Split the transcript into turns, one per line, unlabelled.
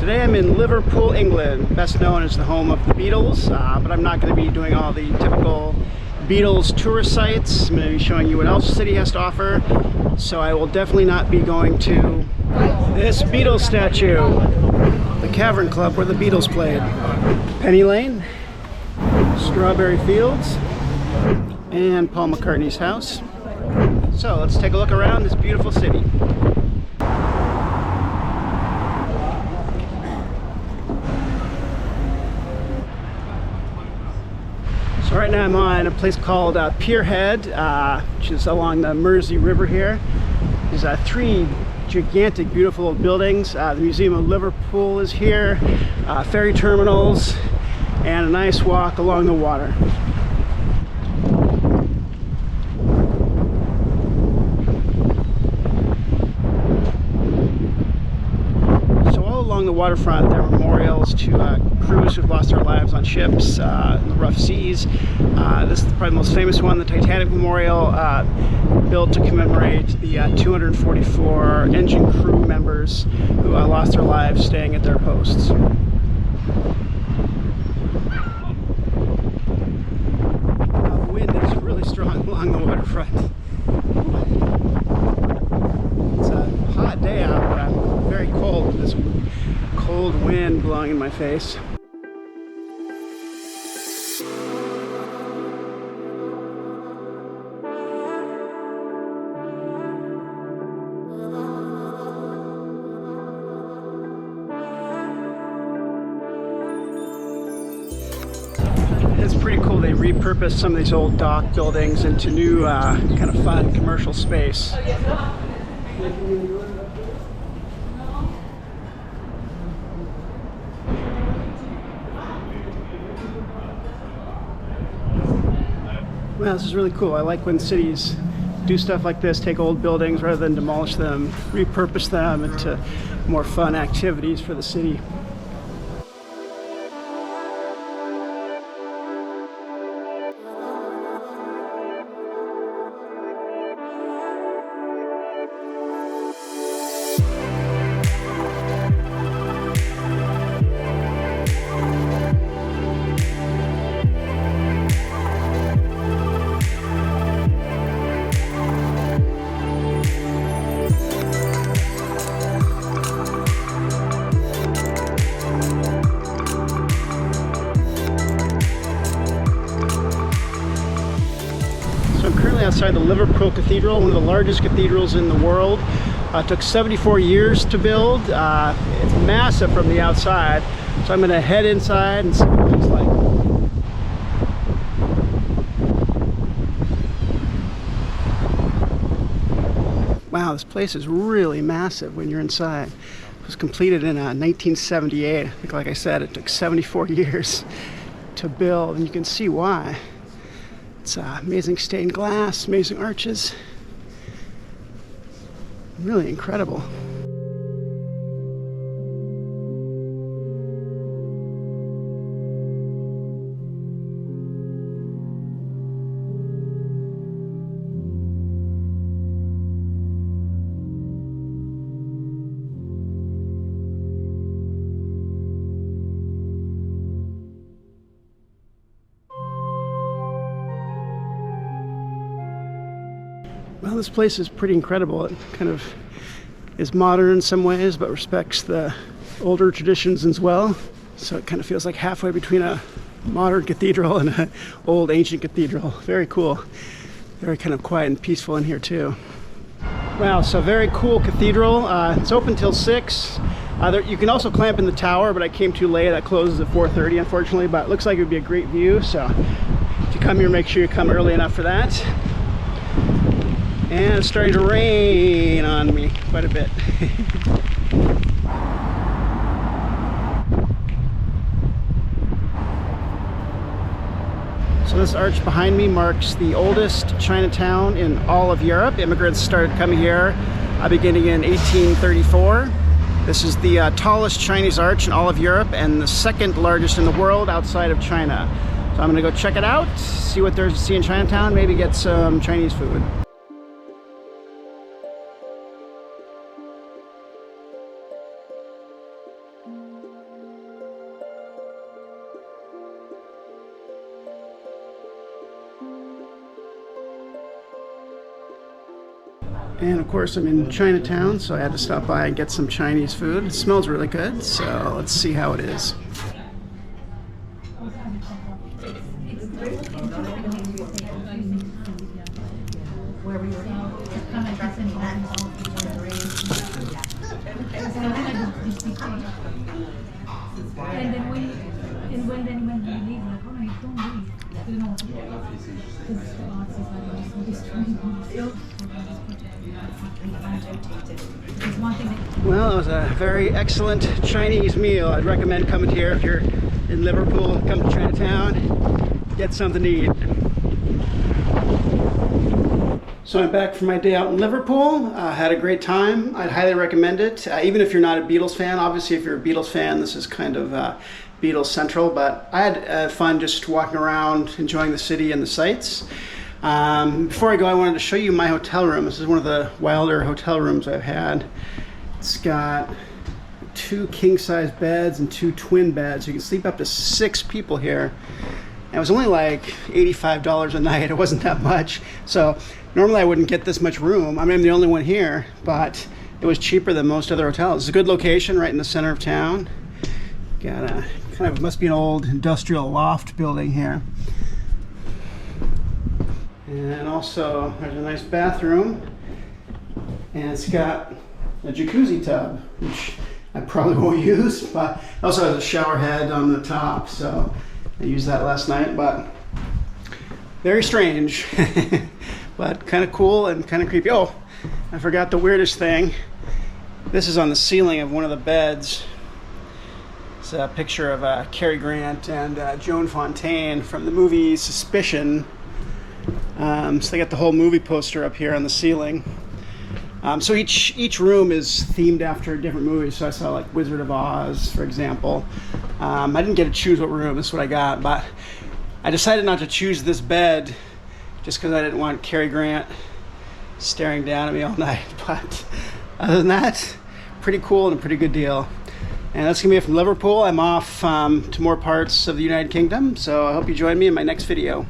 Today I'm in Liverpool, England, best known as the home of the Beatles, but I'm not going to be doing all the typical Beatles tourist sites. I'm going to be showing you what else the city has to offer, so I will definitely not be going to this Beatles statue, the Cavern Club where the Beatles played, Penny Lane, Strawberry Fields, and Paul McCartney's house. So let's take a look around this beautiful city. So right now I'm on a place called Pierhead, which is along the Mersey River here. There's three gigantic, beautiful buildings. The Museum of Liverpool is here, ferry terminals, and a nice walk along the water. Along the waterfront, there are memorials to crews who've lost their lives on ships in the rough seas. This is probably the most famous one, the Titanic Memorial, built to commemorate the 244 engine crew members who lost their lives staying at their posts. The wind is really strong along the waterfront. It's a hot day out, but I'm very cold with this cold wind blowing in my face. It's pretty cool. They repurposed some of these old dock buildings into new kind of fun commercial space. Wow, this is really cool. I like when cities do stuff like this, take old buildings rather than demolish them, repurpose them into more fun activities for the city. Outside the Liverpool Cathedral, one of the largest cathedrals in the world. It took 74 years to build. It's massive from the outside, so I'm going to head inside and see what it looks like. Wow, this place is really massive when you're inside. It was completed in 1978. I think, like I said, it took 74 years to build, and you can see why. It's amazing stained glass, amazing arches. Really incredible. Well, this place is pretty incredible. It kind of is modern in some ways, but respects the older traditions as well. So it kind of feels like halfway between a modern cathedral and an old ancient cathedral. Very cool. Very kind of quiet and peaceful in here too. Wow, so very cool cathedral. It's open till 6. You can also clamp in the tower, but I came too late. That closes at 4:30, unfortunately, but it looks like it would be a great view. So if you come here, make sure you come early enough for that. And it's starting to rain on me quite a bit. So this arch behind me marks the oldest Chinatown in all of Europe. Immigrants started coming here beginning in 1834. This is the tallest Chinese arch in all of Europe and the second largest in the world outside of China. So I'm gonna go check it out, see what there's to see in Chinatown, maybe get some Chinese food. And of course I'm in Chinatown, so I had to stop by and get some Chinese food. It smells really good, so let's see how it is. Well, it was a very excellent Chinese meal. I'd recommend coming here if you're in Liverpool. Come to Chinatown, get something to eat. So I'm back from my day out in Liverpool. Had a great time. I'd highly recommend it. Even if you're not a Beatles fan, obviously if you're a Beatles fan, this is kind of Beatles Central, but I had fun just walking around, enjoying the city and the sights. Before I go, I wanted to show you my hotel room. This is one of the wilder hotel rooms I've had. It's got 2 king-size beds and 2 twin beds. You can sleep up to 6 people here. And it was only like $85 a night. It wasn't that much. So normally I wouldn't get this much room. I mean, I'm the only one here, but it was cheaper than most other hotels. It's a good location right in the center of town. Got a kind of, must be an old industrial loft building here. And also there's a nice bathroom. And it's got a jacuzzi tub, which I probably won't use, but it also has a shower head on the top, so I used that last night, but very strange, but kind of cool and kind of creepy. Oh, I forgot the weirdest thing. This is on the ceiling of one of the beds. It's a picture of Cary Grant and Joan Fontaine from the movie Suspicion. So they got the whole movie poster up here on the ceiling. So each room is themed after a different movie. So I saw like Wizard of Oz, for example. I didn't get to choose what room, this is what I got, but I decided not to choose this bed just because I didn't want Cary Grant staring down at me all night. But other than that, pretty cool and a pretty good deal. And that's gonna be it from Liverpool. I'm off to more parts of the United Kingdom, so I hope you join me in my next video.